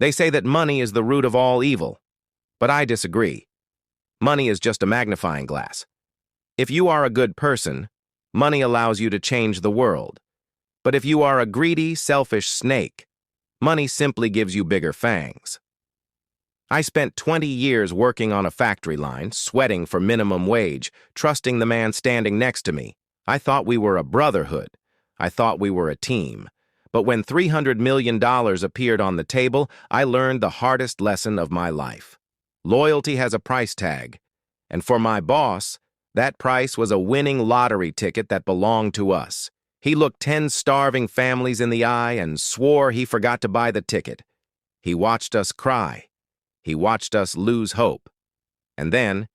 They say that money is the root of all evil, but I disagree. Money is just a magnifying glass. If you are a good person, money allows you to change the world. But if you are a greedy, selfish snake, money simply gives you bigger fangs. I spent 20 years working on a factory line, sweating for minimum wage, trusting the man standing next to me. I thought we were a brotherhood. I thought we were a team. But when $300 million appeared on the table, I learned the hardest lesson of my life. Loyalty has a price tag. And for my boss, that price was a winning lottery ticket that belonged to us. He looked 10 starving families in the eye and swore he forgot to buy the ticket. He watched us cry. He watched us lose hope. And then,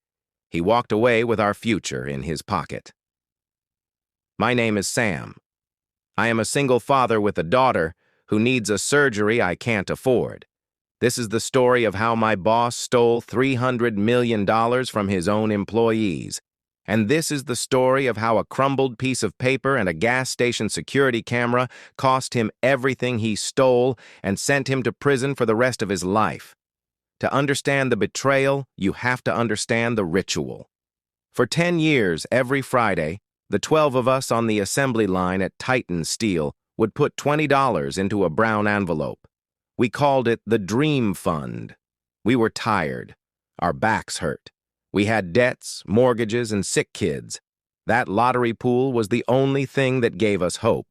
he walked away with our future in his pocket. My name is Sam. I am a single father with a daughter who needs a surgery I can't afford. This is the story of how my boss stole $300 million from his own employees. And this is the story of how a crumbled piece of paper and a gas station security camera cost him everything he stole and sent him to prison for the rest of his life. To understand the betrayal, you have to understand the ritual. For 10 years, every Friday, the 12 of us on the assembly line at Titan Steel would put $20 into a brown envelope. We called it the Dream Fund. We were tired. Our backs hurt. We had debts, mortgages, and sick kids. That lottery pool was the only thing that gave us hope.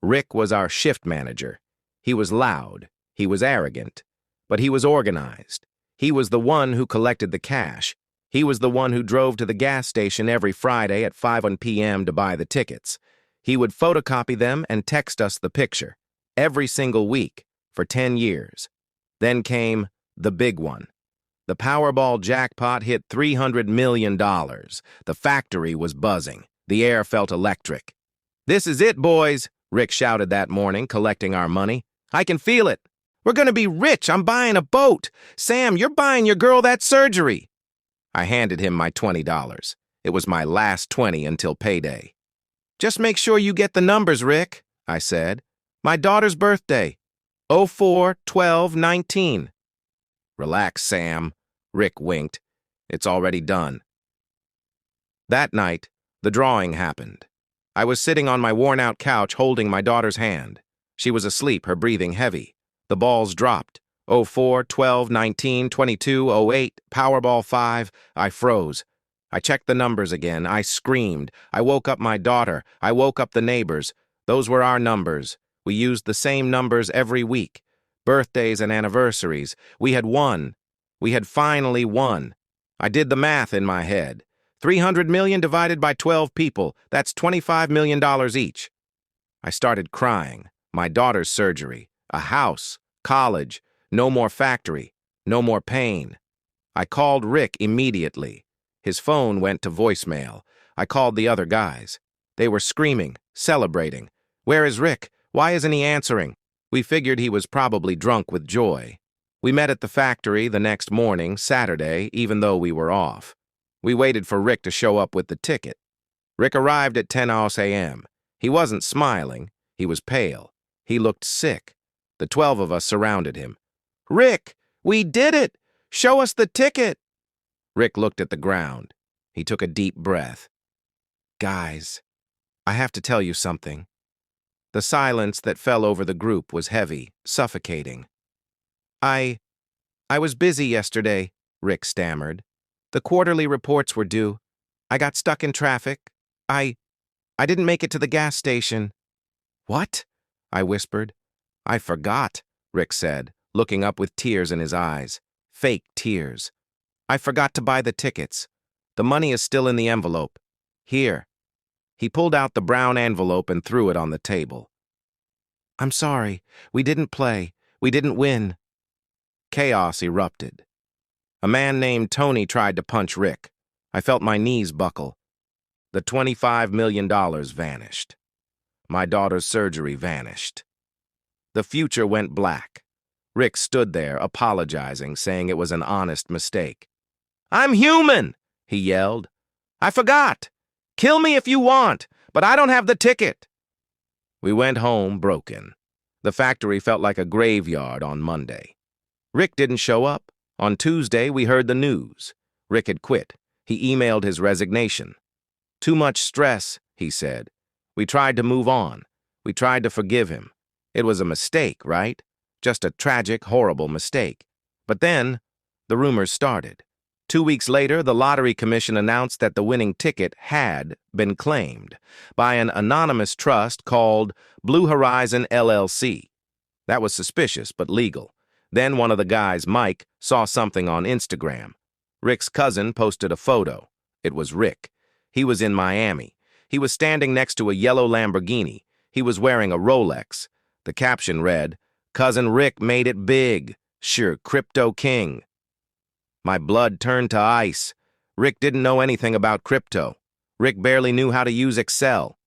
Rick was our shift manager. He was loud. He was arrogant. But he was organized. He was the one who collected the cash. He was the one who drove to the gas station every Friday at 5 p.m. to buy the tickets. He would photocopy them and text us the picture, every single week, for 10 years. Then came the big one. The Powerball jackpot hit $300 million. The factory was buzzing. The air felt electric. "This is it, boys," Rick shouted that morning, collecting our money. "I can feel it. We're going to be rich. I'm buying a boat. Sam, you're buying your girl that surgery." I handed him my $20. It was my last 20 until payday. "Just make sure you get the numbers, Rick," I said. "My daughter's birthday, 04/12/19. "Relax, Sam," Rick winked. "It's already done." That night, the drawing happened. I was sitting on my worn-out couch holding my daughter's hand. She was asleep, her breathing heavy. The balls dropped. 04/12/19/22/08, Powerball 5. I froze. I checked the numbers again. I screamed. I woke up my daughter. I woke up the neighbors. Those were our numbers. We used the same numbers every week. Birthdays and anniversaries. We had won. We had finally won. I did the math in my head. 300 million divided by 12 people. That's $25 million each. I started crying. My daughter's surgery. A house. College. No more factory. No more pain. I called Rick immediately. His phone went to voicemail. I called the other guys. They were screaming, celebrating. "Where is Rick? Why isn't he answering?" We figured he was probably drunk with joy. We met at the factory the next morning, Saturday, even though we were off. We waited for Rick to show up with the ticket. Rick arrived at 10 a.m. He wasn't smiling. He was pale. He looked sick. The 12 of us surrounded him. "Rick, we did it! Show us the ticket!" Rick looked at the ground. He took a deep breath. "Guys, I have to tell you something." The silence that fell over the group was heavy, suffocating. I was busy yesterday," Rick stammered. "The quarterly reports were due. I got stuck in traffic. I didn't make it to the gas station." "What?" I whispered. "I forgot," Rick said, looking up with tears in his eyes. Fake tears. "I forgot to buy the tickets. The money is still in the envelope. Here." He pulled out the brown envelope and threw it on the table. "I'm sorry. We didn't play. We didn't win." Chaos erupted. A man named Tony tried to punch Rick. I felt my knees buckle. The $25 million vanished. My daughter's surgery vanished. The future went black. Rick stood there, apologizing, saying it was an honest mistake. "I'm human," he yelled. "I forgot. Kill me if you want, but I don't have the ticket." We went home broken. The factory felt like a graveyard on Monday. Rick didn't show up. On Tuesday, we heard the news. Rick had quit. He emailed his resignation. Too much stress, he said. We tried to move on. We tried to forgive him. It was a mistake, right? Just a tragic, horrible mistake. But then, the rumors started. 2 weeks later, the Lottery Commission announced that the winning ticket had been claimed by an anonymous trust called Blue Horizon LLC. That was suspicious, but legal. Then one of the guys, Mike, saw something on Instagram. Rick's cousin posted a photo. It was Rick. He was in Miami. He was standing next to a yellow Lamborghini. He was wearing a Rolex. The caption read, "Cousin Rick made it big. Sure, crypto king." My blood turned to ice. Rick didn't know anything about crypto. Rick barely knew how to use Excel.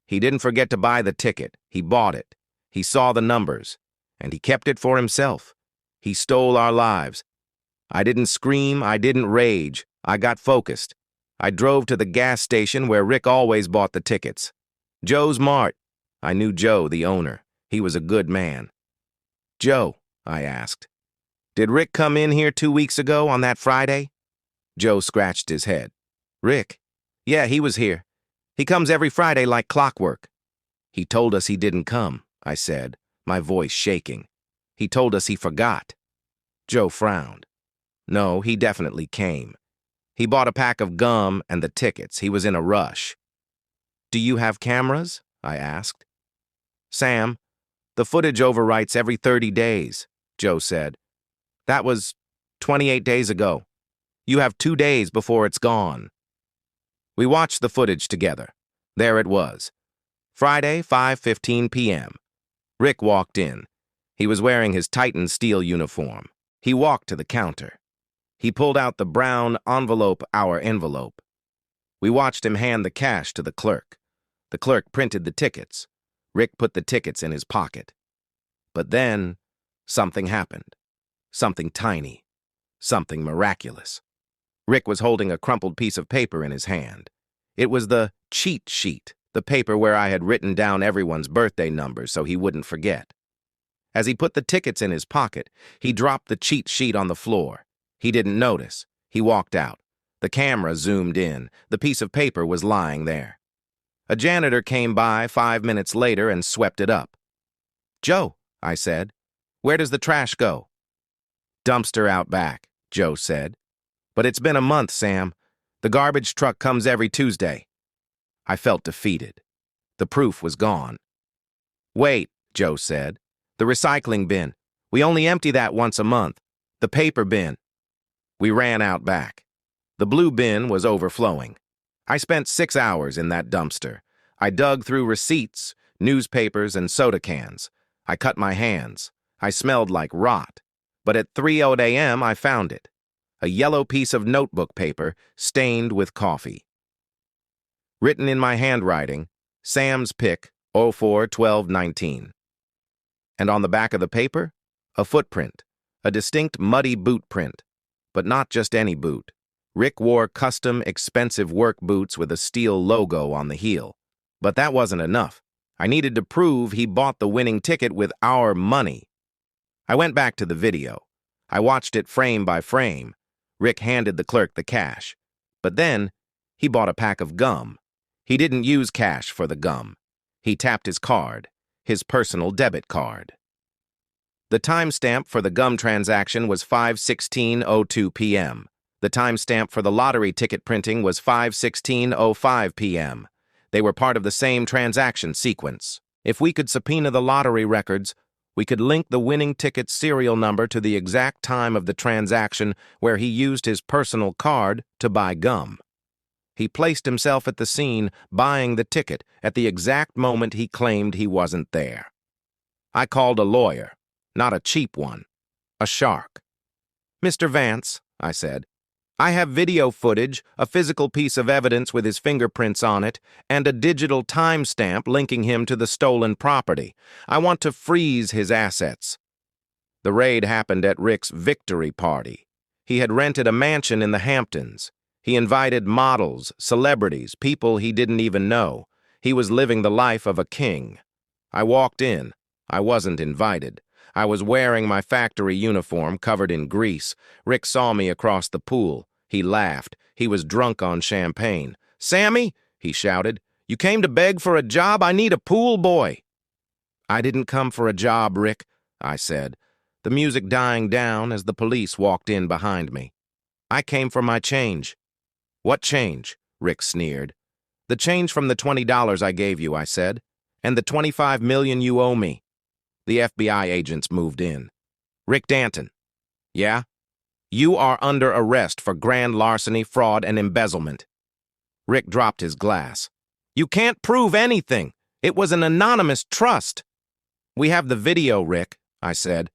He didn't forget to buy the ticket. He bought it. He saw the numbers. And he kept it for himself. He stole our lives. I didn't scream. I didn't rage. I got focused. I drove to the gas station where Rick always bought the tickets. Joe's Mart. I knew Joe, the owner. He was a good man. "Joe," I asked, "did Rick come in here 2 weeks ago on that Friday?" Joe scratched his head. "Rick? Yeah, he was here. He comes every Friday like clockwork." "He told us he didn't come," I said, my voice shaking. "He told us he forgot." Joe frowned. "No, he definitely came. He bought a pack of gum and the tickets. He was in a rush." "Do you have cameras?" I asked. "Sam, the footage overwrites every 30 days, Joe said. "That was 28 days ago. You have 2 days before it's gone." We watched the footage together. There it was. Friday, 5:15 p.m. Rick walked in. He was wearing his Titan steel uniform. He walked to the counter. He pulled out the brown envelope, our envelope. We watched him hand the cash to the clerk. The clerk printed the tickets. Rick put the tickets in his pocket. But then, something happened. Something tiny. Something miraculous. Rick was holding a crumpled piece of paper in his hand. It was the cheat sheet, the paper where I had written down everyone's birthday numbers so he wouldn't forget. As he put the tickets in his pocket, he dropped the cheat sheet on the floor. He didn't notice. He walked out. The camera zoomed in. The piece of paper was lying there. A janitor came by 5 minutes later and swept it up. "Joe," I said, "where does the trash go?" "Dumpster out back," Joe said. "But it's been a month, Sam. The garbage truck comes every Tuesday." I felt defeated. The proof was gone. "Wait," Joe said. "The recycling bin. We only empty that once a month. The paper bin." We ran out back. The blue bin was overflowing. I spent 6 hours in that dumpster. I dug through receipts, newspapers, and soda cans. I cut my hands. I smelled like rot. But at 3:00 a.m. I found it. A yellow piece of notebook paper stained with coffee. Written in my handwriting, Sam's pick, 04-12-19. And on the back of the paper, a footprint, a distinct muddy boot print. But not just any boot. Rick wore custom, expensive work boots with a steel logo on the heel. But that wasn't enough. I needed to prove he bought the winning ticket with our money. I went back to the video. I watched it frame by frame. Rick handed the clerk the cash. But then, he bought a pack of gum. He didn't use cash for the gum. He tapped his card, his personal debit card. The timestamp for the gum transaction was 5:16:02 p.m. The timestamp for the lottery ticket printing was 5:16:05 p.m. They were part of the same transaction sequence. If we could subpoena the lottery records, we could link the winning ticket's serial number to the exact time of the transaction where he used his personal card to buy gum. He placed himself at the scene, buying the ticket, at the exact moment he claimed he wasn't there. I called a lawyer, not a cheap one, a shark. "Mr. Vance," I said, "I have video footage, a physical piece of evidence with his fingerprints on it, and a digital timestamp linking him to the stolen property. I want to freeze his assets." The raid happened at Rick's victory party. He had rented a mansion in the Hamptons. He invited models, celebrities, people he didn't even know. He was living the life of a king. I walked in. I wasn't invited. I was wearing my factory uniform covered in grease. Rick saw me across the pool. He laughed. He was drunk on champagne. "Sammy," he shouted, "you came to beg for a job? I need a pool boy." "I didn't come for a job, Rick," I said, the music dying down as the police walked in behind me. "I came for my change." "What change?" Rick sneered. "The change from the $20 I gave you," I said, "and the $25 million you owe me." The FBI agents moved in. "Rick Danton." "Yeah?" "You are under arrest for grand larceny, fraud, and embezzlement." Rick dropped his glass. "You can't prove anything. It was an anonymous trust." "We have the video, Rick," I said.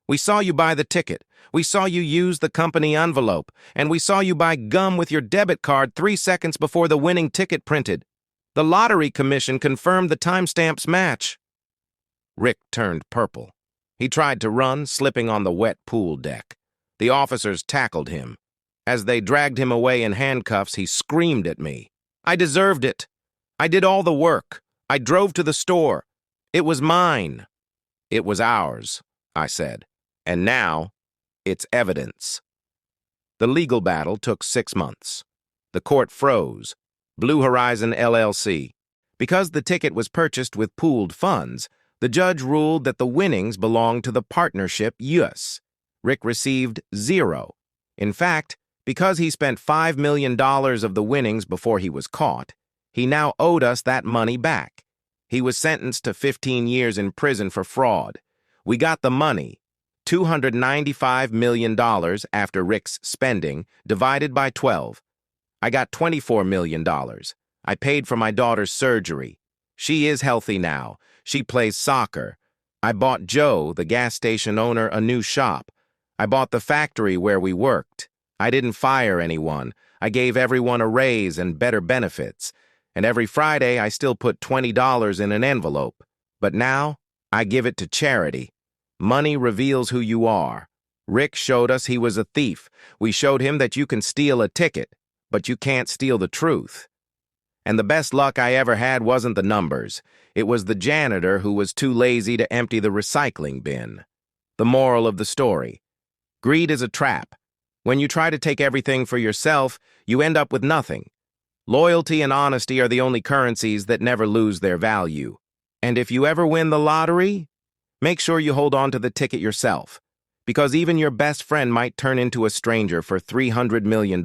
"We saw you buy the ticket. We saw you use the company envelope. And we saw you buy gum with your debit card 3 seconds before the winning ticket printed. The Lottery Commission confirmed the timestamps match." Rick turned purple. He tried to run, slipping on the wet pool deck. The officers tackled him. As they dragged him away in handcuffs, he screamed at me. "I deserved it. I did all the work. I drove to the store. It was mine." "It was ours," I said. "And now, it's evidence." The legal battle took 6 months. The court froze. Blue Horizon LLC. Because the ticket was purchased with pooled funds, the judge ruled that the winnings belonged to the partnership US. Rick received 0. In fact, because he spent $5 million of the winnings before he was caught, he now owed us that money back. He was sentenced to 15 years in prison for fraud. We got the money, $295 million after Rick's spending, divided by 12. I got $24 million. I paid for my daughter's surgery. She is healthy now. She plays soccer. I bought Joe, the gas station owner, a new shop. I bought the factory where we worked. I didn't fire anyone. I gave everyone a raise and better benefits. And every Friday, I still put $20 in an envelope. But now, I give it to charity. Money reveals who you are. Rick showed us he was a thief. We showed him that you can steal a ticket, but you can't steal the truth. And the best luck I ever had wasn't the numbers. It was the janitor who was too lazy to empty the recycling bin. The moral of the story: greed is a trap. When you try to take everything for yourself, you end up with nothing. Loyalty and honesty are the only currencies that never lose their value. And if you ever win the lottery, make sure you hold on to the ticket yourself, because even your best friend might turn into a stranger for $300 million.